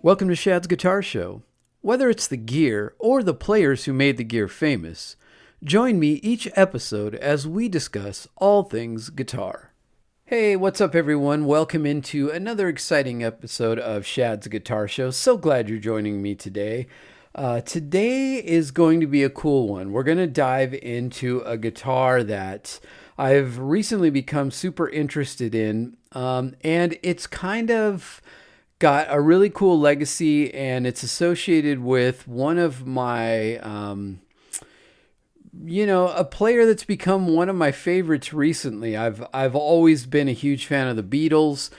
Welcome to Shad's Guitar Show. Whether it's the gear or the players who made the gear famous, join me each episode as we discuss all things guitar. Hey, what's up everyone? Welcome into another exciting episode of Shad's Guitar Show. So glad you're joining me today. Today is going to be a cool one. We're going to dive into a guitar that I've recently become super interested in, and it's kind of got a really cool legacy, and it's associated with one of my, a player that's become one of my favorites recently. I've always been a huge fan of the Beatles,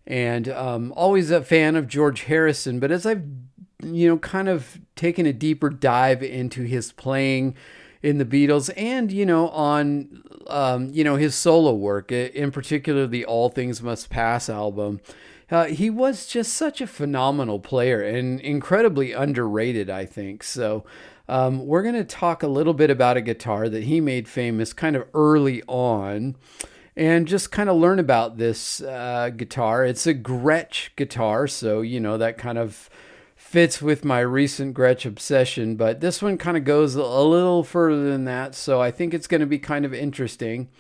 and always a fan of George Harrison. But as I've kind of taken a deeper dive into his playing in the Beatles and, on, his solo work, in particular the All Things Must Pass album, he was just such a phenomenal player and incredibly underrated, I think. So we're going to talk a little bit about a guitar that he made famous kind of early on and just kind of learn about this guitar. It's a Gretsch guitar, so, that kind of fits with my recent Gretsch obsession, but this one kind of goes a little further than that, so I think it's going to be kind of interesting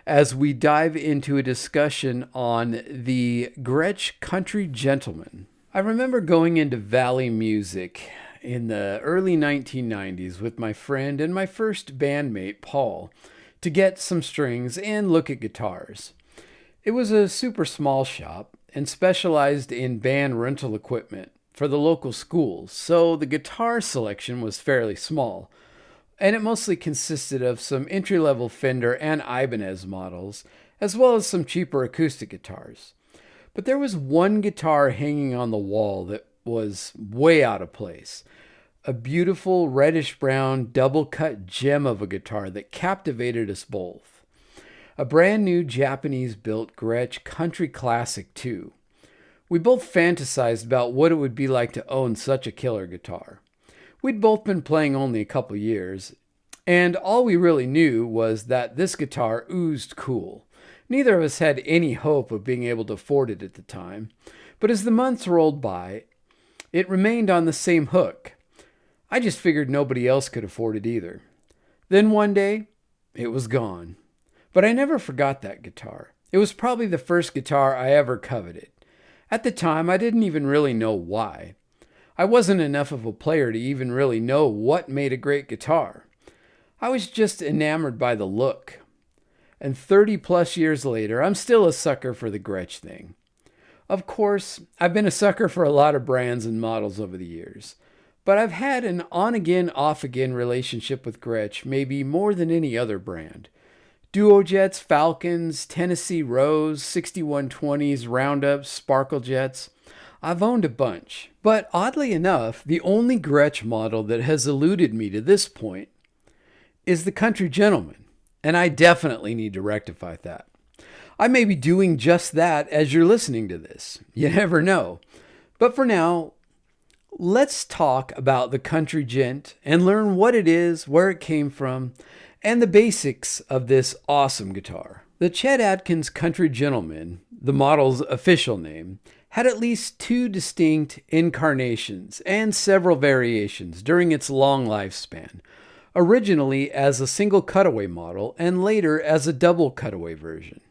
as we dive into a discussion on the Gretsch Country Gentleman. I remember going into Valley Music in the early 1990s with my friend and my first bandmate, Paul, to get some strings and look at guitars. It was a super small shop and specialized in band rental equipment for the local schools, so the guitar selection was fairly small, and it mostly consisted of some entry-level Fender and Ibanez models, as well as some cheaper acoustic guitars. But there was one guitar hanging on the wall that was way out of place. A beautiful reddish-brown double-cut gem of a guitar that captivated us both. A brand new Japanese-built Gretsch Country Classic 2. We both fantasized about what it would be like to own such a killer guitar. We'd both been playing only a couple years, and all we really knew was that this guitar oozed cool. Neither of us had any hope of being able to afford it at the time, but as the months rolled by, it remained on the same hook. I just figured nobody else could afford it either. Then one day, it was gone. But I never forgot that guitar. It was probably the first guitar I ever coveted. At the time, I didn't even really know why. I wasn't enough of a player to even really know what made a great guitar. I was just enamored by the look. And 30 plus years later, I'm still a sucker for the Gretsch thing. Of course, I've been a sucker for a lot of brands and models over the years, but I've had an on-again, off-again relationship with Gretsch maybe more than any other brand. Duojets, Falcons, Tennessee Rose, 6120s, Roundups, Sparkle Jets. I've owned a bunch, but oddly enough, the only Gretsch model that has eluded me to this point is the Country Gentleman, and I definitely need to rectify that. I may be doing just that as you're listening to this. You never know. But for now, let's talk about the Country Gent and learn what it is, where it came from, and the basics of this awesome guitar. The Chet Atkins Country Gentleman, the model's official name, had at least two distinct incarnations and several variations during its long lifespan, originally as a single cutaway model and later as a double cutaway version.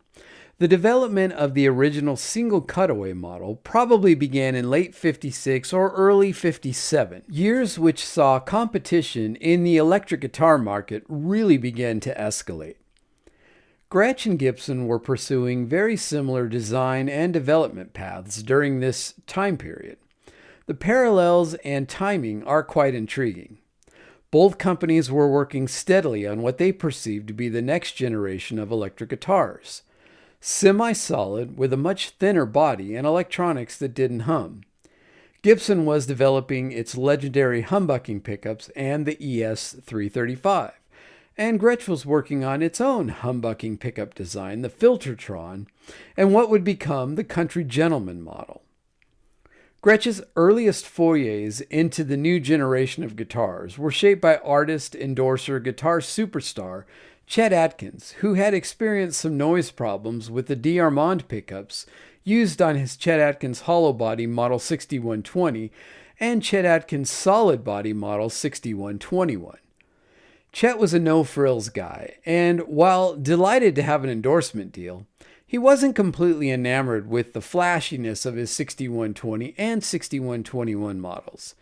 The development of the original single cutaway model probably began in late 56 or early 57, years which saw competition in the electric guitar market really begin to escalate. Gretsch and Gibson were pursuing very similar design and development paths during this time period. The parallels and timing are quite intriguing. Both companies were working steadily on what they perceived to be the next generation of electric guitars. Semi-solid with a much thinner body and electronics that didn't hum. Gibson was developing its legendary humbucking pickups and the ES-335, and Gretsch was working on its own humbucking pickup design, the Filtertron, and what would become the Country Gentleman model. Gretsch's earliest forays into the new generation of guitars were shaped by artist, endorser, guitar superstar Chet Atkins, who had experienced some noise problems with the D'Armond pickups used on his Chet Atkins hollow body Model 6120 and Chet Atkins solid body Model 6121. Chet was a no-frills guy, and while delighted to have an endorsement deal, he wasn't completely enamored with the flashiness of his 6120 and 6121 models.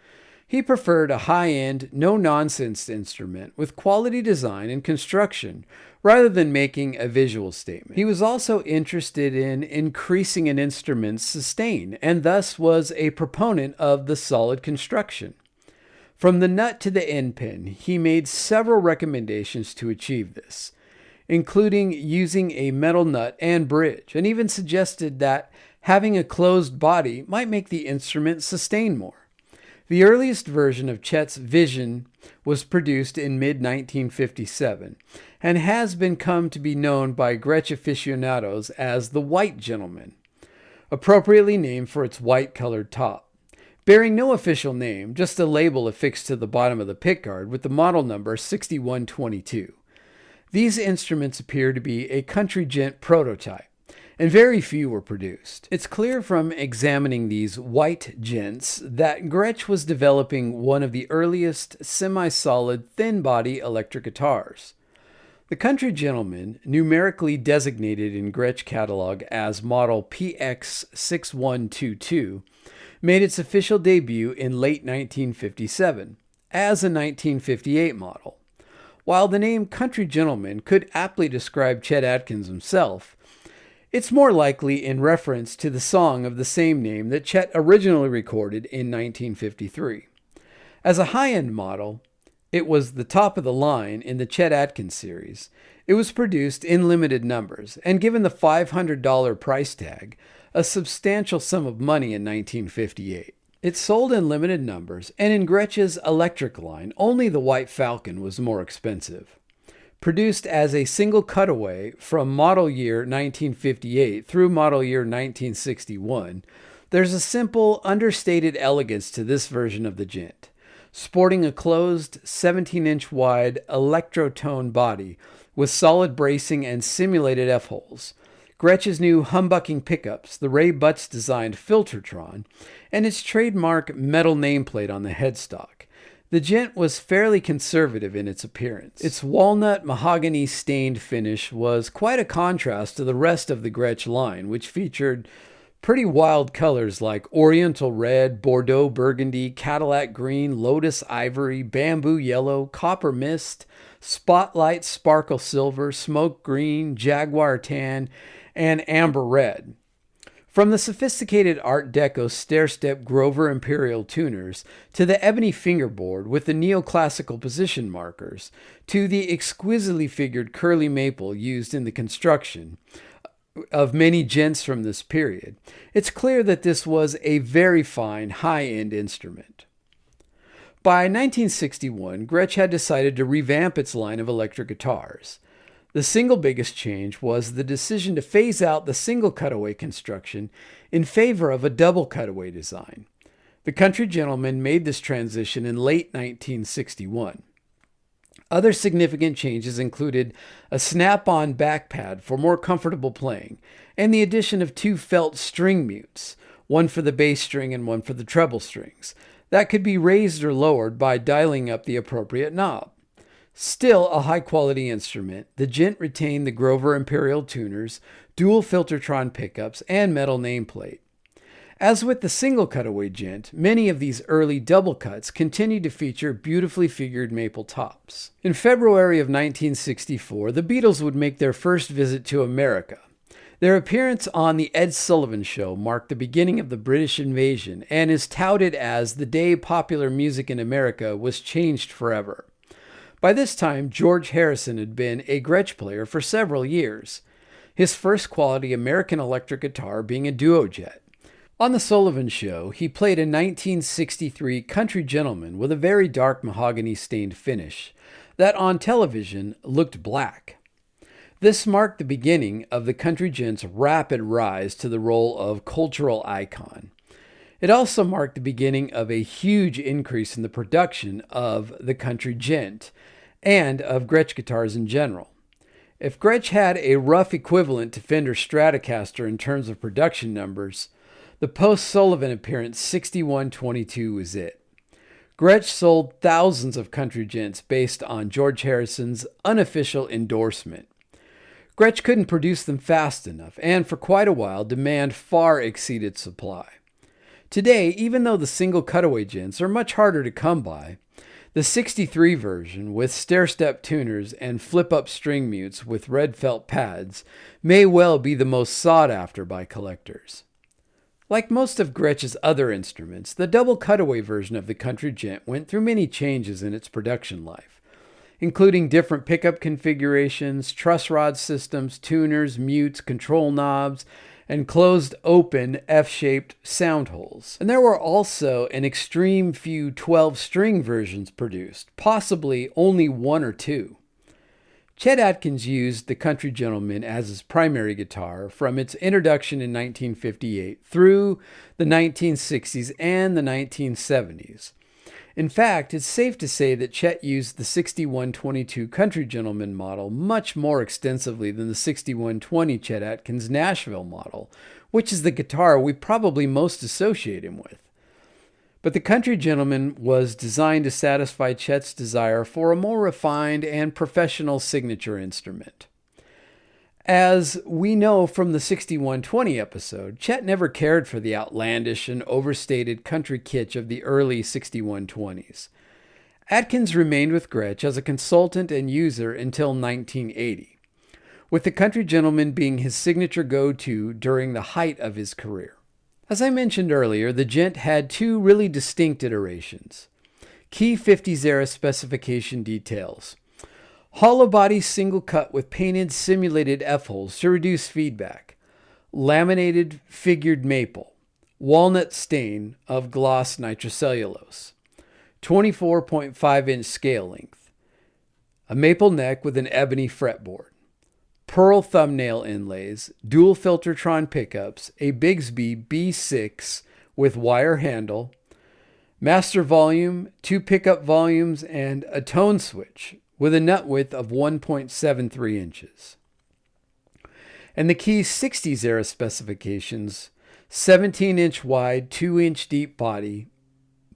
He preferred a high-end, no-nonsense instrument with quality design and construction rather than making a visual statement. He was also interested in increasing an instrument's sustain and thus was a proponent of the solid construction. From the nut to the end pin, he made several recommendations to achieve this, including using a metal nut and bridge, and even suggested that having a closed body might make the instrument sustain more. The earliest version of Chet's Vision was produced in mid-1957 and has come to be known by Gretsch aficionados as the White Gentleman, appropriately named for its white-colored top. Bearing no official name, just a label affixed to the bottom of the pickguard with the model number 6122. These instruments appear to be a country gent prototype, and very few were produced. It's clear from examining these white gents that Gretsch was developing one of the earliest semi-solid thin-body electric guitars. The Country Gentleman, numerically designated in Gretsch catalog as model PX6122, made its official debut in late 1957 as a 1958 model. While the name Country Gentleman could aptly describe Chet Atkins himself, it's more likely in reference to the song of the same name that Chet originally recorded in 1953. As a high-end model, it was the top of the line in the Chet Atkins series. It was produced in limited numbers, and given the $500 price tag, a substantial sum of money in 1958. It sold in limited numbers, and in Gretsch's electric line, only the White Falcon was more expensive. Produced as a single cutaway from model year 1958 through model year 1961, there's a simple, understated elegance to this version of the gent, sporting a closed 17-inch wide electrotone body with solid bracing and simulated F-holes, Gretsch's new humbucking pickups, the Ray Butts designed Filtertron, and its trademark metal nameplate on the headstock. The gent was fairly conservative in its appearance. Its walnut mahogany stained finish was quite a contrast to the rest of the Gretsch line, which featured pretty wild colors like oriental red, Bordeaux burgundy, Cadillac green, lotus ivory, bamboo yellow, copper mist, spotlight sparkle silver, smoke green, jaguar tan, and amber red. From the sophisticated Art Deco stair-step Grover Imperial tuners to the ebony fingerboard with the neoclassical position markers to the exquisitely figured curly maple used in the construction of many gents from this period, it's clear that this was a very fine high-end instrument. By 1961, Gretsch had decided to revamp its line of electric guitars. The single biggest change was the decision to phase out the single cutaway construction in favor of a double cutaway design. The Country Gentleman made this transition in late 1961. Other significant changes included a snap-on back pad for more comfortable playing, and the addition of two felt string mutes, one for the bass string and one for the treble strings, that could be raised or lowered by dialing up the appropriate knob. Still a high-quality instrument, the gent retained the Grover Imperial tuners, dual Filtertron pickups, and metal nameplate. As with the single cutaway gent, many of these early double cuts continued to feature beautifully figured maple tops. In February of 1964, the Beatles would make their first visit to America. Their appearance on The Ed Sullivan Show marked the beginning of the British invasion and is touted as the day popular music in America was changed forever. By this time, George Harrison had been a Gretsch player for several years, his first quality American electric guitar being a Duojet. On The Sullivan Show, he played a 1963 Country Gentleman with a very dark mahogany-stained finish that on television looked black. This marked the beginning of the country gent's rapid rise to the role of cultural icon. It also marked the beginning of a huge increase in the production of the country gent and of Gretsch guitars in general. If Gretsch had a rough equivalent to Fender Stratocaster in terms of production numbers, the post-Sullivan appearance 6122 was it. Gretsch sold thousands of country gents based on George Harrison's unofficial endorsement. Gretsch couldn't produce them fast enough, and for quite a while, demand far exceeded supply. Today, even though the single cutaway gents are much harder to come by, the 63 version with stair-step tuners and flip-up string mutes with red felt pads may well be the most sought after by collectors. Like most of Gretsch's other instruments, the double cutaway version of the Country Gent went through many changes in its production life, including different pickup configurations, truss rod systems, tuners, mutes, control knobs, and closed-open F-shaped sound holes. And there were also an extreme few 12-string versions produced, possibly only one or two. Chet Atkins used the Country Gentleman as his primary guitar from its introduction in 1958 through the 1960s and the 1970s. In fact, it's safe to say that Chet used the 6122 Country Gentleman model much more extensively than the 6120 Chet Atkins Nashville model, which is the guitar we probably most associate him with. But the Country Gentleman was designed to satisfy Chet's desire for a more refined and professional signature instrument. As we know from the 6120 episode, Chet never cared for the outlandish and overstated country kitsch of the early 6120s. Atkins remained with Gretsch as a consultant and user until 1980, with the Country Gentleman being his signature go-to during the height of his career. As I mentioned earlier, the Gent had two really distinct iterations. Key 50s era specification details. Hollow body single cut with painted simulated F-holes to reduce feedback. Laminated figured maple. Walnut stain of gloss nitrocellulose. 24.5-inch scale length. A maple neck with an ebony fretboard. Pearl thumbnail inlays, dual Filtertron pickups, a Bigsby B6 with wire handle, master volume, 2 pickup volumes, and a tone switch with a nut width of 1.73 inches. And the key 60s era specifications, 17-inch wide, 2-inch deep body,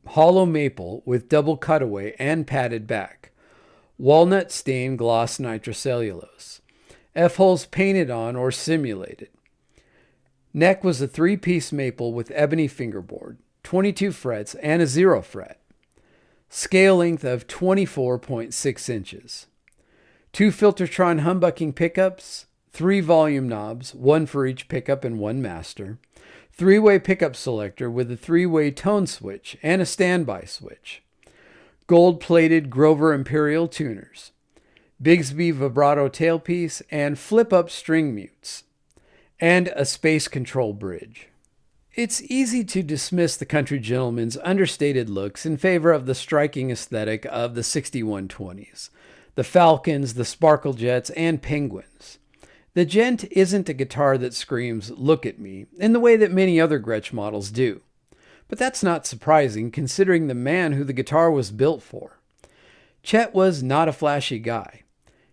hollow maple with double cutaway and padded back, walnut stained gloss nitrocellulose. F-holes painted on or simulated. Neck was a 3-piece maple with ebony fingerboard, 22 frets, and a 0 fret. Scale length of 24.6 inches. 2 Filtertron humbucking pickups, 3 volume knobs, 1 for each pickup and 1 master. 3-way pickup selector with a 3-way tone switch and a standby switch. Gold-plated Grover Imperial tuners. Bigsby vibrato tailpiece, and flip-up string mutes, and a space control bridge. It's easy to dismiss the Country Gentleman's understated looks in favor of the striking aesthetic of the 6120s, the Falcons, the Sparkle Jets, and Penguins. The Gent isn't a guitar that screams, "Look at me," in the way that many other Gretsch models do. But that's not surprising considering the man who the guitar was built for. Chet was not a flashy guy.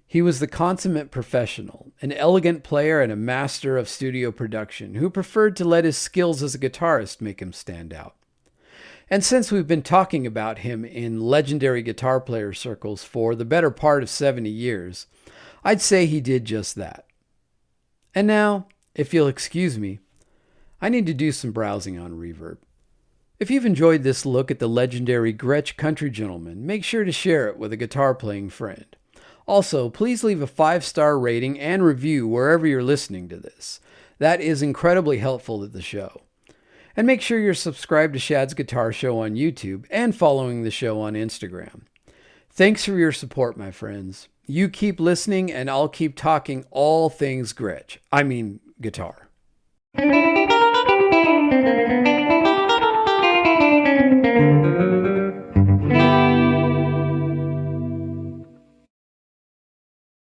He was the consummate professional, an elegant player and a master of studio production who preferred to let his skills as a guitarist make him stand out. And since we've been talking about him in legendary guitar player circles for the better part of 70 years, I'd say he did just that. And now, if you'll excuse me, I need to do some browsing on Reverb. If you've enjoyed this look at the legendary Gretsch Country Gentleman, make sure to share it with a guitar-playing friend. Also, please leave a 5-star rating and review wherever you're listening to this. That is incredibly helpful to the show. And make sure you're subscribed to Shad's Guitar Show on YouTube and following the show on Instagram. Thanks for your support, my friends. You keep listening and I'll keep talking all things Gretsch. I mean, guitar.